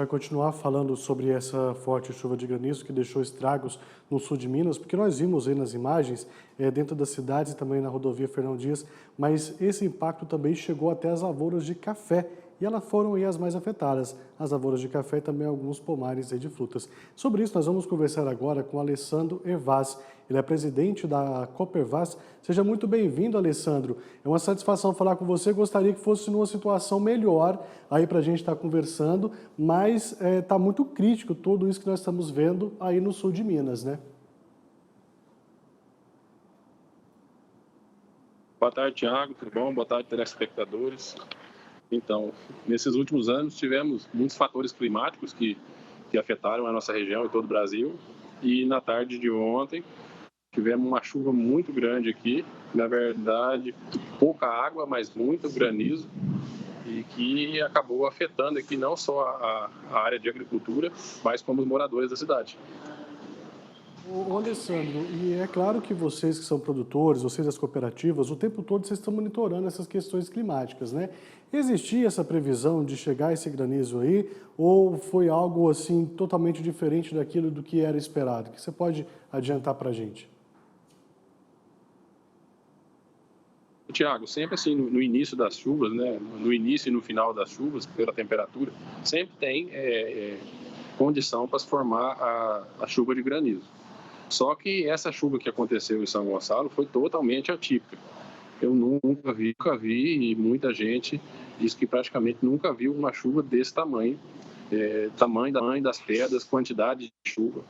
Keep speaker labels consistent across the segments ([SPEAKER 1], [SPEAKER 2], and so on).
[SPEAKER 1] Vai continuar falando sobre essa forte chuva de granizo que deixou estragos no sul de Minas, porque nós vimos aí nas imagens, dentro das cidades e também na rodovia Fernão Dias, mas esse impacto também chegou até as lavouras de café e elas foram aí as mais afetadas, as lavouras de café e também alguns pomares aí de frutas. Sobre isso nós vamos conversar agora com Alessandro Hervaz, ele é presidente da Copervaz. Seja muito bem-vindo, Alessandro. É uma satisfação falar com você. Gostaria que fosse numa situação melhor aí para a gente estar conversando, mas está muito crítico tudo isso que nós estamos vendo aí no sul de Minas, né?
[SPEAKER 2] Boa tarde, Thiago, tudo bom? Boa tarde, telespectadores. Então, nesses últimos anos tivemos muitos fatores climáticos que afetaram a nossa região e todo o Brasil. E na tarde de ontem tivemos uma chuva muito grande aqui, na verdade, pouca água, mas muito granizo, e que acabou afetando aqui não só a área de agricultura, mas como os moradores da cidade.
[SPEAKER 1] Ô Alessandro, e é claro que vocês que são produtores, vocês das cooperativas, o tempo todo vocês estão monitorando essas questões climáticas, né? Existia essa previsão de chegar esse granizo aí, ou foi algo assim totalmente diferente daquilo do que era esperado? O que você pode adiantar para a gente?
[SPEAKER 2] Tiago, sempre assim, no início das chuvas, né, no início e no final das chuvas, pela temperatura, sempre tem condição para se formar a chuva de granizo. Só que essa chuva que aconteceu em São Gonçalo foi totalmente atípica. Eu nunca vi, e muita gente diz que praticamente nunca viu uma chuva desse tamanho, tamanho das pedras, quantidade de chuva.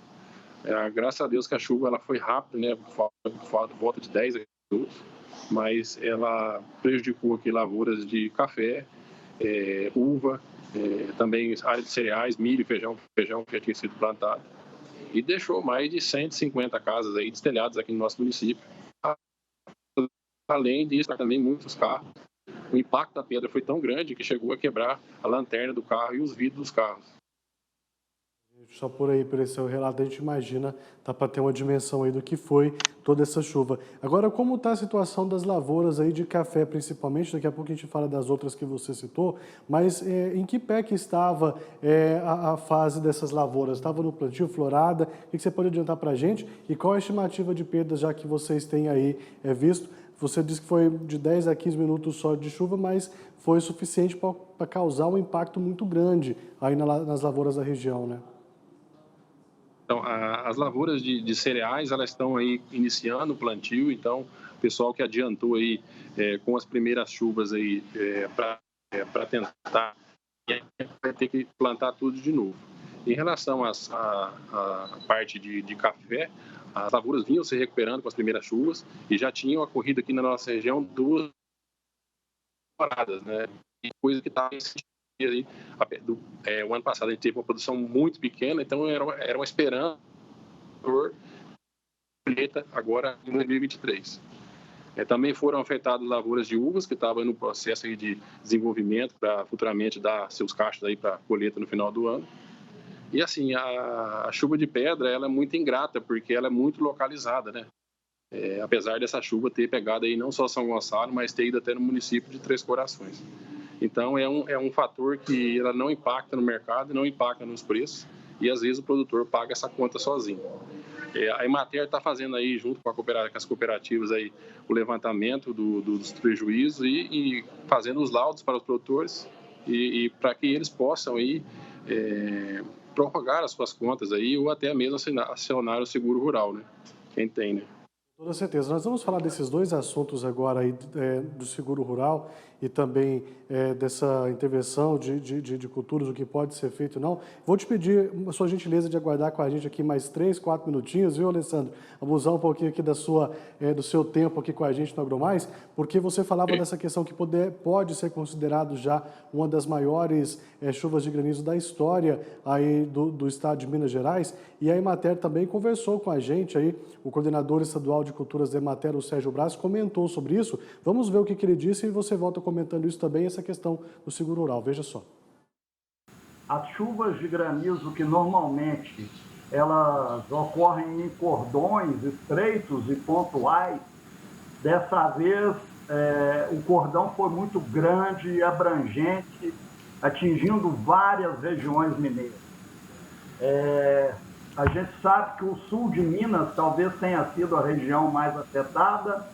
[SPEAKER 2] Graças a Deus que a chuva ela foi rápida, né, por volta de 10 minutos, mas ela prejudicou aqui lavouras de café, uva, também área de cereais, milho, feijão que já tinha sido plantado, e deixou mais de 150 casas aí destelhadas aqui no nosso município. Além disso, também muitos carros. O impacto da pedra foi tão grande que chegou a quebrar a lanterna do carro e os vidros dos carros.
[SPEAKER 1] Só por aí, por esse seu relato, a gente imagina, dá para ter uma dimensão aí do que foi toda essa chuva. Agora, como está a situação das lavouras aí de café, principalmente? Daqui a pouco a gente fala das outras que você citou, mas em que pé que estava a fase dessas lavouras? Estava no plantio, florada? O que você pode adiantar para a gente? E qual a estimativa de perdas, já que vocês têm aí visto? Você disse que foi de 10 a 15 minutos só de chuva, mas foi suficiente para causar um impacto muito grande aí nas lavouras da região, né?
[SPEAKER 2] Então, as lavouras de cereais, elas estão aí iniciando o plantio, então, o pessoal que adiantou aí com as primeiras chuvas aí para tentar, vai ter que plantar tudo de novo. Em relação à parte de café, as lavouras vinham se recuperando com as primeiras chuvas e já tinham ocorrido aqui na nossa região 2 temporadas, né? E coisa que estava aí, o ano passado a gente teve uma produção muito pequena, então era uma esperança por colheita agora em 2023. Também foram afetadas lavouras de uvas que estavam no processo aí de desenvolvimento para futuramente dar seus cachos aí para colheita no final do ano. E assim, a chuva de pedra ela é muito ingrata porque ela é muito localizada, né? Apesar dessa chuva ter pegado aí não só São Gonçalo, mas ter ido até no município de Três Corações. Então, é um fator que ela não impacta no mercado, não impacta nos preços, e às vezes o produtor paga essa conta sozinho. A Emater está fazendo aí, junto com as cooperativas, aí, o levantamento dos prejuízos e fazendo os laudos para os produtores e para que eles possam aí, prorrogar as suas contas aí, ou até mesmo acionar o seguro rural, né? Quem tem, né?
[SPEAKER 1] Com toda certeza. Nós vamos falar desses dois assuntos agora aí, do seguro rural e também dessa intervenção de culturas, o que pode ser feito ou não. Vou te pedir a sua gentileza de aguardar com a gente aqui mais 3, 4 minutinhos, viu, Alessandro? Abusar um pouquinho aqui do seu tempo aqui com a gente no AgroMais, porque você falava dessa questão que pode ser considerado já uma das maiores chuvas de granizo da história aí do estado de Minas Gerais, e a Emater também conversou com a gente aí, o coordenador estadual de culturas da Emater, o Sérgio Braz, comentou sobre isso. Vamos ver o que ele disse e você volta comentando isso também, essa questão do seguro rural. Veja só.
[SPEAKER 3] As chuvas de granizo que normalmente elas ocorrem em cordões estreitos e pontuais, dessa vez o cordão foi muito grande e abrangente atingindo várias regiões mineiras. A gente sabe que o sul de Minas talvez tenha sido a região mais afetada,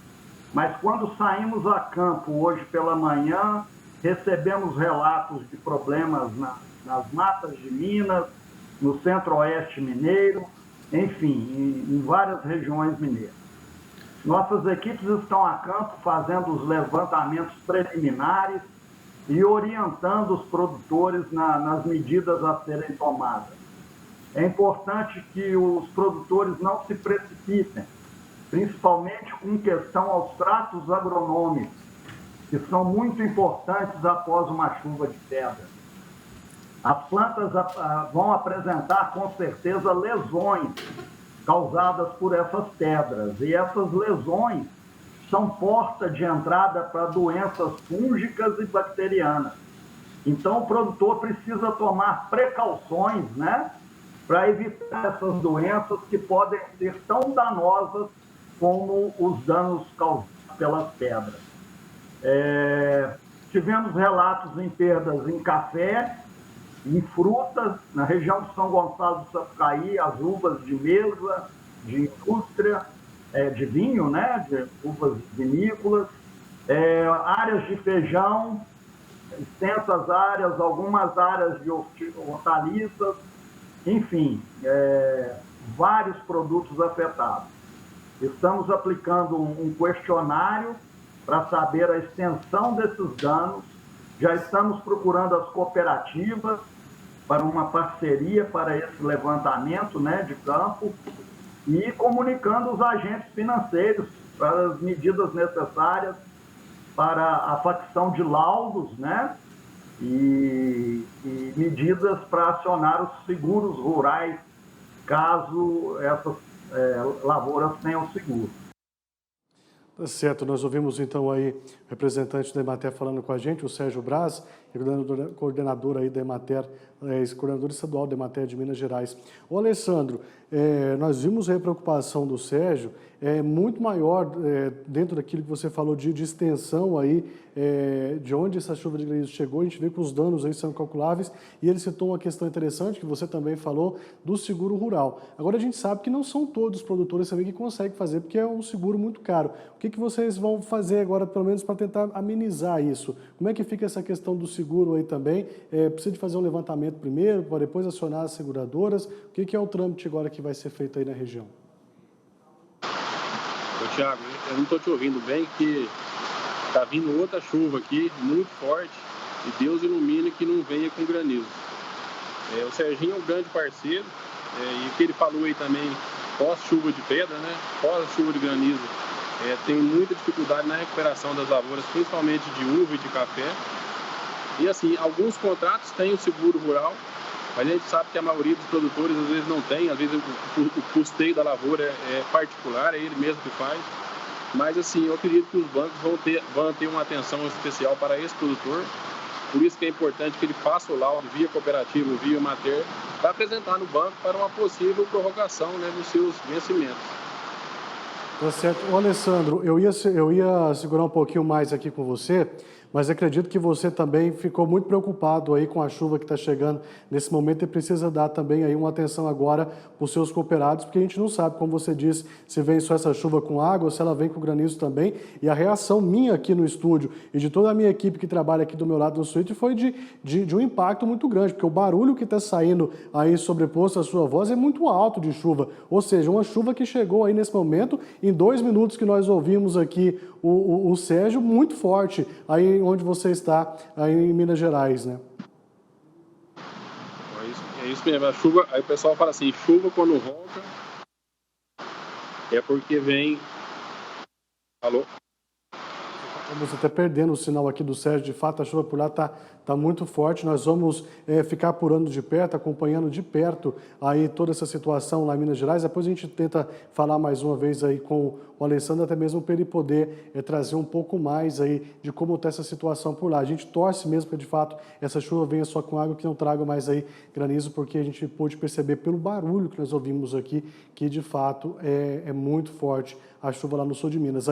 [SPEAKER 3] mas quando saímos a campo hoje pela manhã, recebemos relatos de problemas nas matas de Minas, no centro-oeste mineiro, enfim, em várias regiões mineiras. Nossas equipes estão a campo fazendo os levantamentos preliminares e orientando os produtores nas medidas a serem tomadas. É importante que os produtores não se precipitem, principalmente com questão aos tratos agronômicos, que são muito importantes após uma chuva de pedra. As plantas vão apresentar, com certeza, lesões causadas por essas pedras. E essas lesões são porta de entrada para doenças fúngicas e bacterianas. Então, o produtor precisa tomar precauções, né, para evitar essas doenças que podem ser tão danosas como os danos causados pelas pedras. Tivemos relatos em perdas em café, em frutas, na região de São Gonçalo do Sapucaí, as uvas de mesa, de indústria, de vinho, né, de uvas vinícolas, áreas de feijão, extensas áreas, algumas áreas de hortaliças, enfim, vários produtos afetados. Estamos aplicando um questionário para saber a extensão desses danos, já estamos procurando as cooperativas para uma parceria para esse levantamento, né, de campo e comunicando os agentes financeiros para as medidas necessárias para a facção de laudos, né, e medidas para acionar os seguros rurais caso essas lavouras tenham seguro.
[SPEAKER 1] Tá certo, nós ouvimos então aí o representante da Emater falando com a gente, o Sérgio Braz, coordenador aí da Emater, coordenador estadual da Emater de Minas Gerais. Ô Alessandro, nós vimos aí a preocupação do Sérgio, muito maior dentro daquilo que você falou de extensão aí, de onde essa chuva de granizo chegou, a gente vê que os danos aí são calculáveis e ele citou uma questão interessante que você também falou do seguro rural. Agora a gente sabe que não são todos os produtores também que conseguem fazer, porque é um seguro muito caro. O que vocês vão fazer agora, pelo menos, para tentar amenizar isso? Como é que fica essa questão do seguro aí também? Precisa de fazer um levantamento primeiro, para depois acionar as seguradoras? O que é o trâmite agora que vai ser feito aí na região?
[SPEAKER 2] Ô, Thiago, eu não estou te ouvindo bem, que está vindo outra chuva aqui, muito forte, e Deus ilumine que não venha com granizo. O Serginho é um grande parceiro, e o que ele falou aí também, pós-chuva de pedra, né, pós-chuva de granizo, tem muita dificuldade na recuperação das lavouras, principalmente de uva e de café. E assim, alguns contratos têm o seguro rural, mas a gente sabe que a maioria dos produtores às vezes não tem, às vezes o custeio da lavoura é particular, é ele mesmo que faz. Mas assim, eu acredito que os bancos vão ter uma atenção especial para esse produtor. Por isso que é importante que ele faça o laudo via cooperativa, via Emater, para apresentar no banco para uma possível prorrogação, né, dos seus vencimentos.
[SPEAKER 1] Tá certo. Ô, Alessandro, eu ia segurar um pouquinho mais aqui com você, mas acredito que você também ficou muito preocupado aí com a chuva que está chegando nesse momento e precisa dar também aí uma atenção agora para os seus cooperados, porque a gente não sabe, como você disse, se vem só essa chuva com água, se ela vem com granizo também. E a reação minha aqui no estúdio e de toda a minha equipe que trabalha aqui do meu lado no suíte foi de um impacto muito grande, porque o barulho que está saindo aí sobreposto à sua voz é muito alto de chuva, ou seja, uma chuva que chegou aí nesse momento, em 2 minutos que nós ouvimos aqui o Sérgio, muito forte, aí onde você está, aí em Minas Gerais, né?
[SPEAKER 2] É isso mesmo, a chuva, aí o pessoal fala assim, chuva quando ronca é porque vem... Alô?
[SPEAKER 1] Estamos até perdendo o sinal aqui do Sérgio, de fato a chuva por lá está muito forte, nós vamos ficar apurando de perto, acompanhando de perto aí toda essa situação lá em Minas Gerais, depois a gente tenta falar mais uma vez aí com o Alessandro, até mesmo para ele poder trazer um pouco mais aí de como está essa situação por lá. A gente torce mesmo para de fato essa chuva venha só com água, que não traga mais aí granizo, porque a gente pôde perceber pelo barulho que nós ouvimos aqui, que de fato é muito forte a chuva lá no sul de Minas.